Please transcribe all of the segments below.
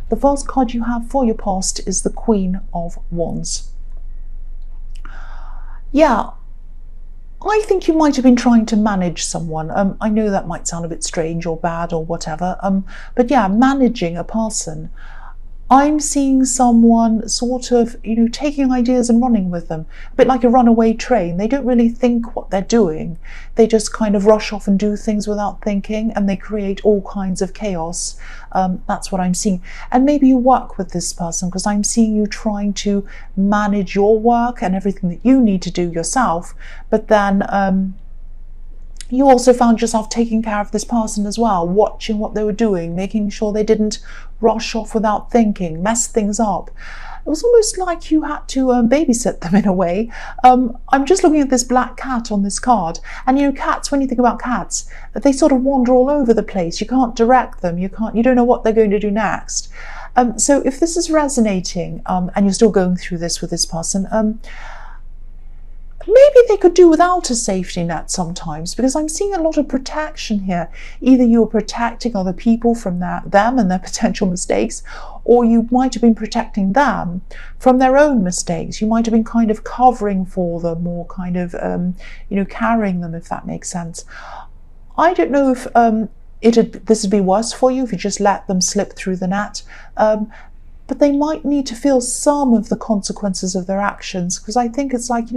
The first card you have for your past is the Queen of Wands. Yeah, I think you might have been trying to manage someone. I know that might sound a bit strange or bad or whatever, but yeah, managing a person. I'm seeing someone sort of, taking ideas and running with them, a bit like a runaway train. They don't really think what they're doing. They just kind of rush off and do things without thinking, and they create all kinds of chaos. That's what I'm seeing. And maybe you work with this person, because I'm seeing you trying to manage your work and everything that you need to do yourself, but then you also found yourself taking care of this person as well, watching what they were doing, making sure they didn't rush off without thinking, mess things up. It was almost like you had to babysit them in a way. I'm just looking at this black cat on this card, and cats, when you think about cats, they sort of wander all over the place. You can't direct them. You don't know what they're going to do next. So if this is resonating, and you're still going through this with this person, maybe they could do without a safety net sometimes, because I'm seeing a lot of protection here. Either you're protecting other people from them and their potential mistakes, or you might have been protecting them from their own mistakes. You might have been kind of covering for them, or kind of, carrying them, if that makes sense. I don't know if this would be worse for you if you just let them slip through the net. But they might need to feel some of the consequences of their actions, because I think it's like,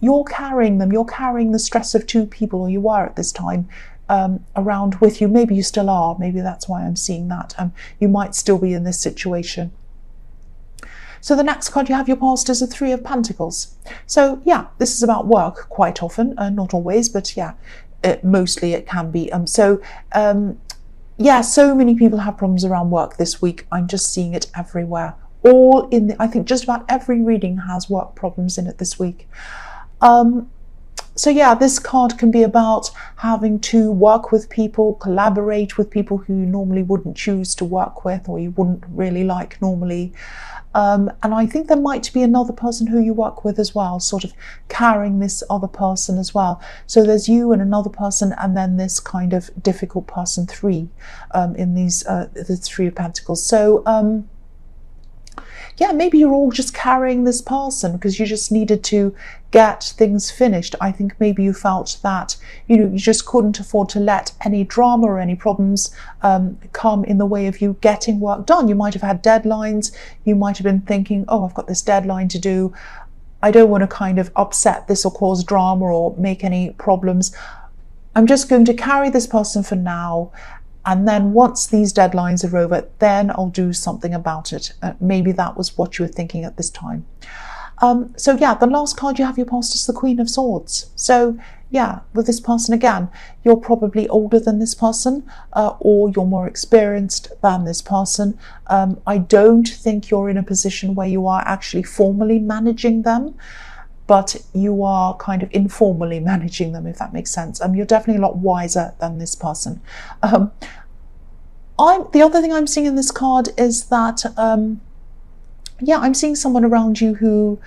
you're carrying them, you're carrying the stress of two people, or you were at this time, around with you. Maybe you still are, maybe that's why I'm seeing that. You might still be in this situation. So the next card you have your past is the Three of Pentacles. So yeah, this is about work quite often, not always, but yeah, mostly it can be. Yeah, so many people have problems around work this week. I'm just seeing it everywhere. I think just about every reading has work problems in it this week. So yeah, this card can be about having to work with people, collaborate with people who you normally wouldn't choose to work with, or you wouldn't really like normally. And I think there might be another person who you work with as well, sort of carrying this other person as well. So there's you and another person, and then this kind of difficult person three, in the Three of Pentacles. So yeah, maybe you're all just carrying this person because you just needed to get things finished. I think maybe you felt that, you just couldn't afford to let any drama or any problems come in the way of you getting work done. You might have had deadlines. You might have been thinking, oh, I've got this deadline to do. I don't want to kind of upset this or cause drama or make any problems. I'm just going to carry this person for now. And then once these deadlines are over, then I'll do something about it. Maybe that was what you were thinking at this time. So yeah, the last card you have your past is the Queen of Swords. So yeah, with this person again, you're probably older than this person, or you're more experienced than this person. I don't think you're in a position where you are actually formally managing them, but you are kind of informally managing them, if that makes sense. You're definitely a lot wiser than this person. The other thing I'm seeing in this card is that, yeah, I'm seeing someone around you who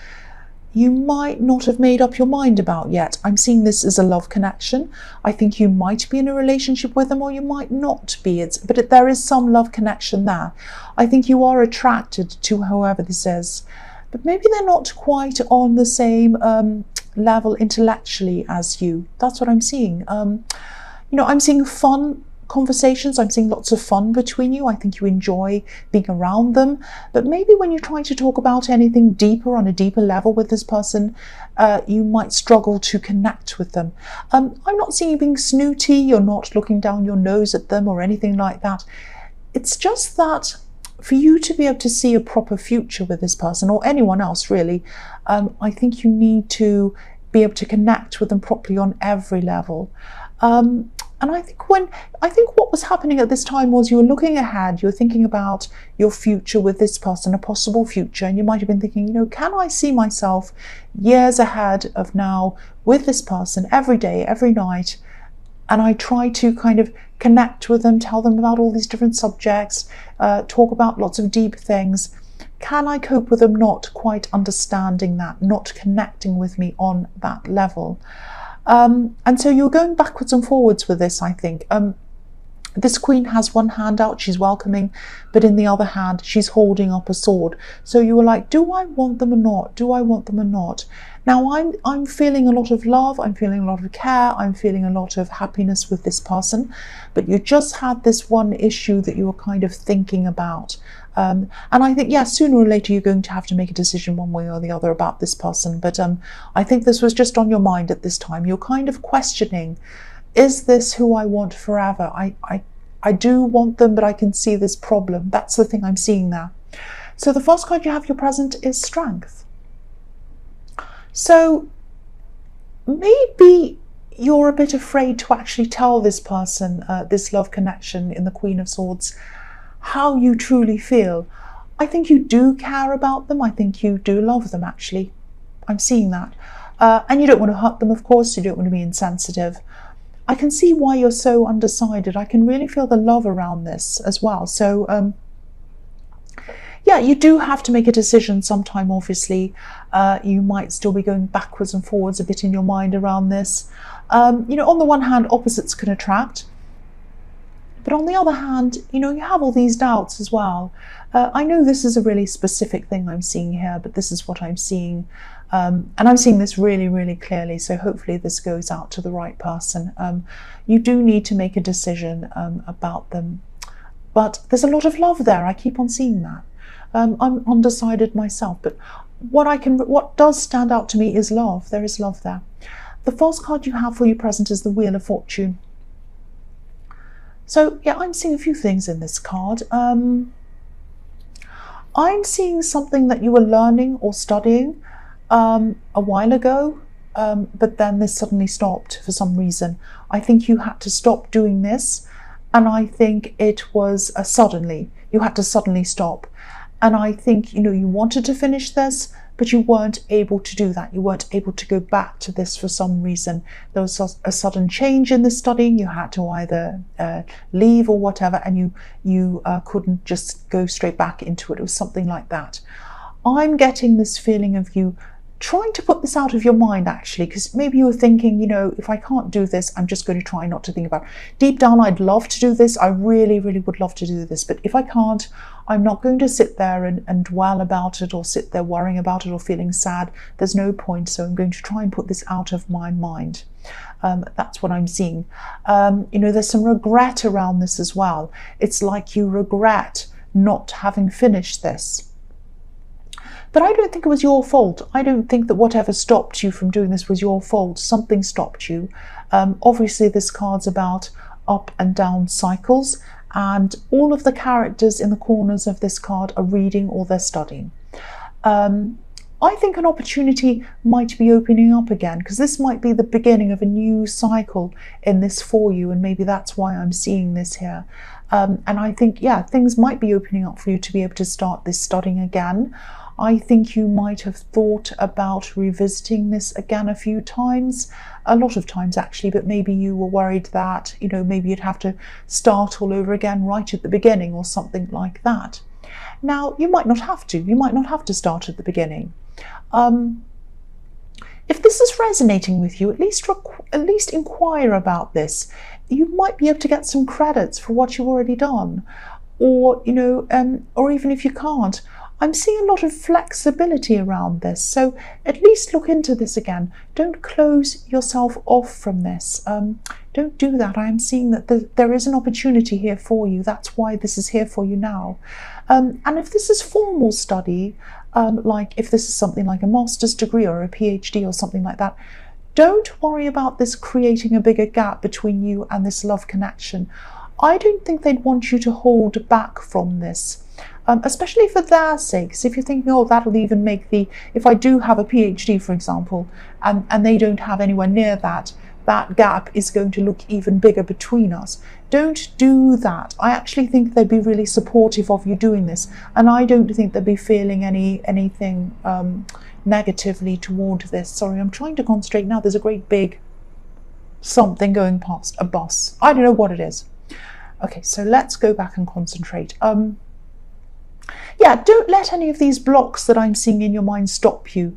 you might not have made up your mind about yet. I'm seeing this as a love connection. I think you might be in a relationship with them, or you might not be. But there is some love connection there. I think you are attracted to whoever this is, but maybe they're not quite on the same level intellectually as you. That's what I'm seeing. I'm seeing fun conversations. I'm seeing lots of fun between you. I think you enjoy being around them. But maybe when you're trying to talk about anything deeper, on a deeper level with this person, you might struggle to connect with them. I'm not seeing you being snooty. You're not looking down your nose at them or anything like that. It's just that for you to be able to see a proper future with this person, or anyone else really, I think you need to be able to connect with them properly on every level. And I think what was happening at this time was you were looking ahead, you were thinking about your future with this person, a possible future, and you might have been thinking, can I see myself years ahead of now with this person every day, every night? And I try to kind of connect with them, tell them about all these different subjects, talk about lots of deep things. Can I cope with them not quite understanding that, not connecting with me on that level? And so you're going backwards and forwards with this, I think. This queen has one hand out, she's welcoming, but in the other hand, she's holding up a sword. So you were like, do I want them or not? Do I want them or not? Now I'm feeling a lot of love, I'm feeling a lot of care, I'm feeling a lot of happiness with this person, but you just had this one issue that you were kind of thinking about. And I think, yeah, sooner or later you're going to have to make a decision one way or the other about this person. But I think this was just on your mind at this time. You're kind of questioning, is this who I want forever? I do want them, but I can see this problem. That's the thing I'm seeing there. So the first card you have, your present, is Strength. So maybe you're a bit afraid to actually tell this person, this love connection in the Queen of Swords, how you truly feel. I think you do care about them. I think you do love them, actually. I'm seeing that. And you don't want to hurt them, of course. You don't want to be insensitive. I can see why you're so undecided. I can really feel the love around this as well. So, yeah, you do have to make a decision sometime, obviously. You might still be going backwards and forwards a bit in your mind around this. You know, on the one hand, opposites can attract. But on the other hand, you know, you have all these doubts as well. I know this is a really specific thing I'm seeing here, but this is what I'm seeing. And I'm seeing this really, really clearly. So hopefully this goes out to the right person. You do need to make a decision about them. But there's a lot of love there. I keep on seeing that. I'm undecided myself. But what does stand out to me is love. There is love there. The first card you have for your present is the Wheel of Fortune. So, yeah, I'm seeing a few things in this card. I'm seeing something that you were learning or studying a while ago, but then this suddenly stopped for some reason. I think you had to stop doing this, and I think it was suddenly. You had to suddenly stop. And I think, you know, you wanted to finish this, but you weren't able to do that. You weren't able to go back to this for some reason. There was a sudden change in the studying. You had to either leave or whatever, and you couldn't just go straight back into it. It was something like that. I'm getting this feeling of you trying to put this out of your mind, actually, because maybe you were thinking, you know, if I can't do this, I'm just going to try not to think about it. Deep down, I'd love to do this. I really, really would love to do this. But if I can't, I'm not going to sit there and dwell about it or sit there worrying about it or feeling sad. There's no point. So I'm going to try and put this out of my mind. That's what I'm seeing. You know, there's some regret around this as well. It's like you regret not having finished this. But I don't think it was your fault. I don't think that whatever stopped you from doing this was your fault. Something stopped you. Obviously, this card's about up and down cycles, and all of the characters in the corners of this card are reading or they're studying. I think an opportunity might be opening up again, because this might be the beginning of a new cycle in this for you, and maybe that's why I'm seeing this here. And I think, yeah, things might be opening up for you to be able to start this studying again. I think you might have thought about revisiting this again a few times, a lot of times actually, but maybe you were worried that, you know, maybe you'd have to start all over again right at the beginning or something like that. Now, you might not have to. You might not have to start at the beginning. If this is resonating with you, at least inquire about this. You might be able to get some credits for what you've already done, or, you know, or even if you can't, I'm seeing a lot of flexibility around this. So at least look into this again. Don't close yourself off from this. Don't do that. I am seeing that there is an opportunity here for you. That's why this is here for you now. And if this is formal study, like if this is something like a master's degree or a PhD or something like that, don't worry about this creating a bigger gap between you and this love connection. I don't think they'd want you to hold back from this. Especially for their sakes. If you're thinking, oh, that'll even make if I do have a PhD, for example, and they don't have anywhere near that gap is going to look even bigger between us. Don't do that. I actually think they'd be really supportive of you doing this, and I don't think they'd be feeling anything negatively toward this. Sorry, I'm trying to concentrate now. There's a great big something going past, a bus. I don't know what it is. Okay, so let's go back and concentrate. Yeah, don't let any of these blocks that I'm seeing in your mind stop you.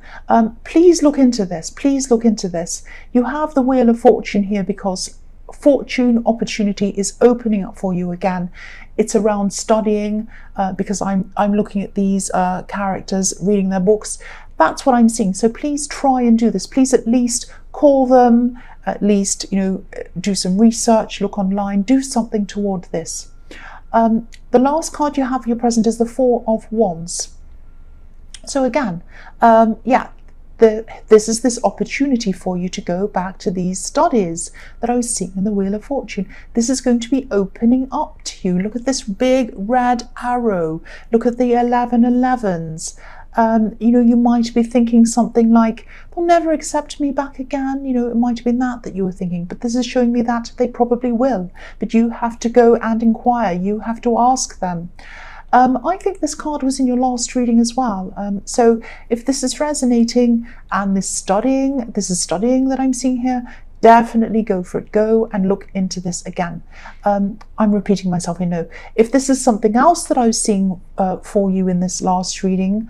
Please look into this. Please look into this. You have the Wheel of Fortune here because fortune opportunity is opening up for you again. It's around studying, because I'm looking at these characters, reading their books. That's what I'm seeing. So please try and do this. Please at least call them, at least, you know, do some research, look online, do something toward this. The last card you have for your present is the Four of Wands. So again, yeah, this is this opportunity for you to go back to these studies that I was seeing in the Wheel of Fortune. This is going to be opening up to you. Look at this big red arrow. Look at the 1111s. You know, you might be thinking something like, they'll never accept me back again. You know, it might have been that you were thinking, but this is showing me that they probably will. But you have to go and inquire. You have to ask them. I think this card was in your last reading as well. So if this is resonating and this is studying that I'm seeing here, definitely go for it. Go and look into this again. I'm repeating myself, I know. If this is something else that I was seeing for you in this last reading,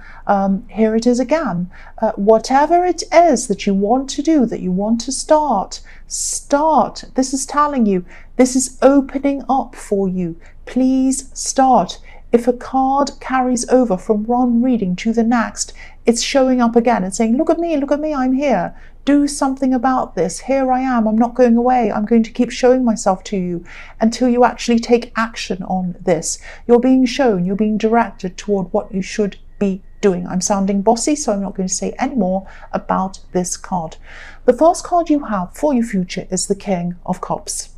here it is again. Whatever it is that you want to do, that you want to start. This is telling you, this is opening up for you. Please start. If a card carries over from one reading to the next, it's showing up again and saying, look at me, I'm here. Do something about this. Here I am. I'm not going away. I'm going to keep showing myself to you until you actually take action on this. You're being shown, you're being directed toward what you should be doing. I'm sounding bossy, so I'm not going to say any more about this card. The first card you have for your future is the King of Cups.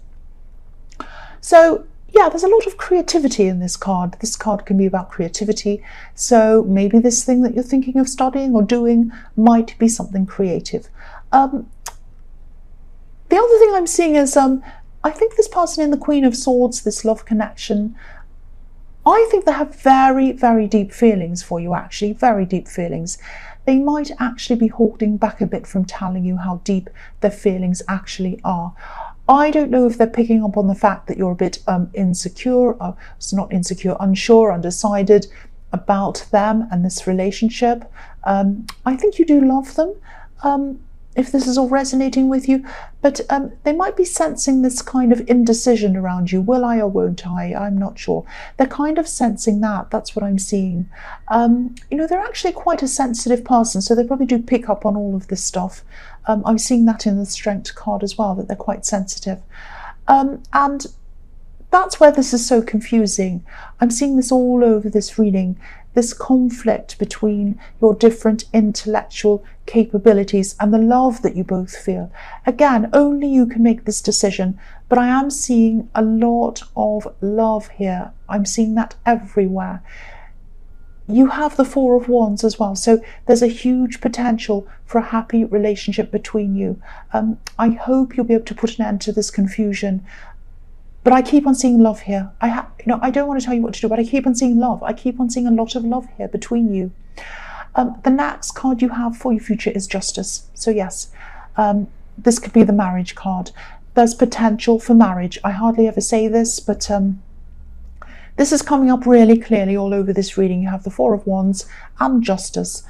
So yeah, there's a lot of creativity in this card. This card can be about creativity. So maybe this thing that you're thinking of studying or doing might be something creative. The other thing I'm seeing is, I think this person in the Queen of Swords, this love connection, I think they have very, very deep feelings for you, actually, very deep feelings. They might actually be holding back a bit from telling you how deep their feelings actually are. I don't know if they're picking up on the fact that you're a bit insecure, unsure, undecided about them and this relationship. I think you do love them, if this is all resonating with you, but they might be sensing this kind of indecision around you. Will I or won't I? I'm not sure. They're kind of sensing that. That's what I'm seeing. You know, they're actually quite a sensitive person, so they probably do pick up on all of this stuff. I'm seeing that in the Strength card as well, that they're quite sensitive. And that's where this is so confusing. I'm seeing this all over this reading, this conflict between your different intellectual capabilities and the love that you both feel. Again, only you can make this decision, but I am seeing a lot of love here. I'm seeing that everywhere. You have the Four of Wands as well, so there's a huge potential for a happy relationship between you. I hope you'll be able to put an end to this confusion. But I keep on seeing love here. I don't want to tell you what to do, but I keep on seeing love. I keep on seeing a lot of love here between you. The next card you have for your future is Justice. So yes, this could be the marriage card. There's potential for marriage. I hardly ever say this, but this is coming up really clearly all over this reading. You have the Four of Wands and Justice.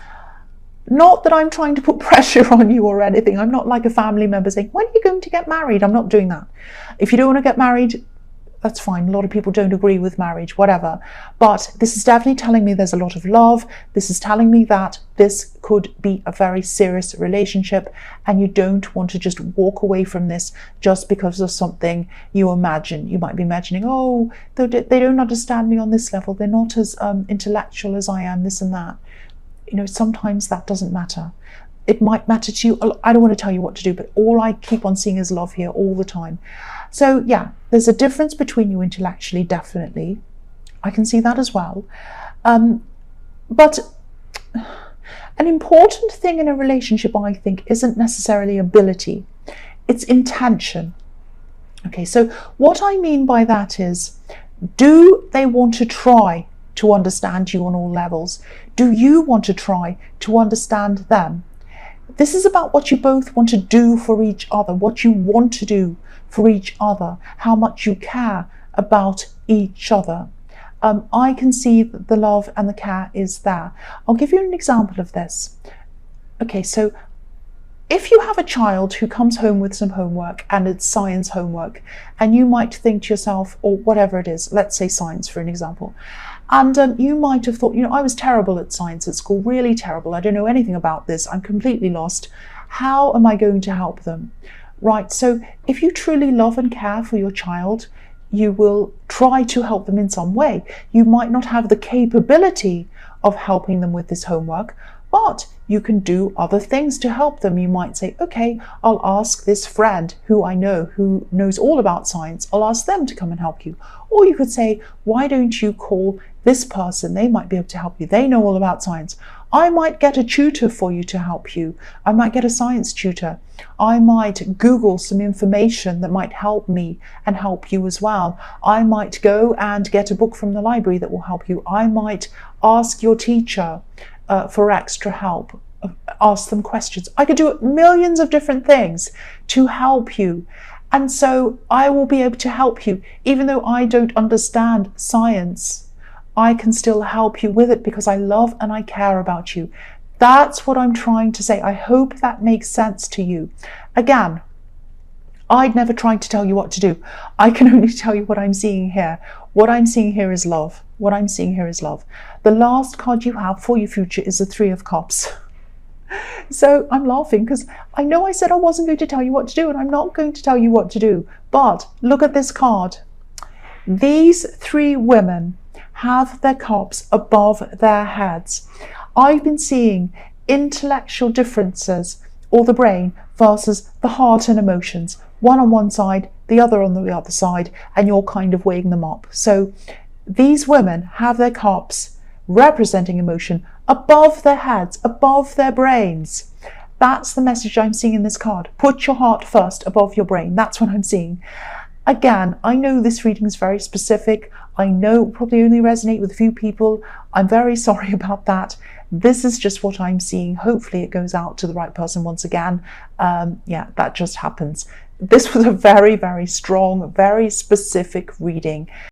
Not that I'm trying to put pressure on you or anything. I'm not like a family member saying, when are you going to get married? I'm not doing that. If you don't want to get married, that's fine. A lot of people don't agree with marriage, whatever. But this is definitely telling me there's a lot of love. This is telling me that this could be a very serious relationship and you don't want to just walk away from this just because of something you imagine. You might be imagining, oh, they don't understand me on this level. They're not as intellectual as I am, this and that. You know, sometimes that doesn't matter. It might matter to you. I don't want to tell you what to do, but all I keep on seeing is love here all the time. So yeah, there's a difference between you intellectually, definitely. I can see that as well. But an important thing in a relationship, I think, isn't necessarily ability. It's intention. Okay, so what I mean by that is, do they want to try to understand you on all levels? Do you want to try to understand them? This is about what you both want to do for each other, what you want to do for each other, how much you care about each other. I can see that the love and the care is there. I'll give you an example of this. Okay, so if you have a child who comes home with some homework and it's science homework, and you might think to yourself, or whatever it is, let's say science for an example, and you might have thought, I was terrible at science at school, really terrible. I don't know anything about this. I'm completely lost. How am I going to help them? Right, so if you truly love and care for your child, you will try to help them in some way. You might not have the capability of helping them with this homework, but you can do other things to help them. You might say, okay, I'll ask this friend who I know, who knows all about science, I'll ask them to come and help you. Or you could say, why don't you call this person? They might be able to help you. They know all about science. I might get a tutor for you to help you. I might get a science tutor. I might Google some information that might help me and help you as well. I might go and get a book from the library that will help you. I might ask your teacher for extra help, ask them questions. I could do millions of different things to help you. And so I will be able to help you. Even though I don't understand science, I can still help you with it because I love and I care about you. That's what I'm trying to say. I hope that makes sense to you. Again, I'd never tried to tell you what to do. I can only tell you what I'm seeing here. What I'm seeing here is love. What I'm seeing here is love. The last card you have for your future is the Three of Cups. So I'm laughing because I know I said I wasn't going to tell you what to do, and I'm not going to tell you what to do. But look at this card. These three women have their cups above their heads. I've been seeing intellectual differences, or the brain versus the heart and emotions, one on one side, the other on the other side, and you're kind of weighing them up. So these women have their cups representing emotion above their heads, above their brains. That's the message I'm seeing in this card. Put your heart first above your brain. That's what I'm seeing. Again, I know this reading is very specific. I know it will probably only resonate with a few people. I'm very sorry about that. This is just what I'm seeing. Hopefully it goes out to the right person once again. Yeah, that just happens. This was a very, very strong, very specific reading.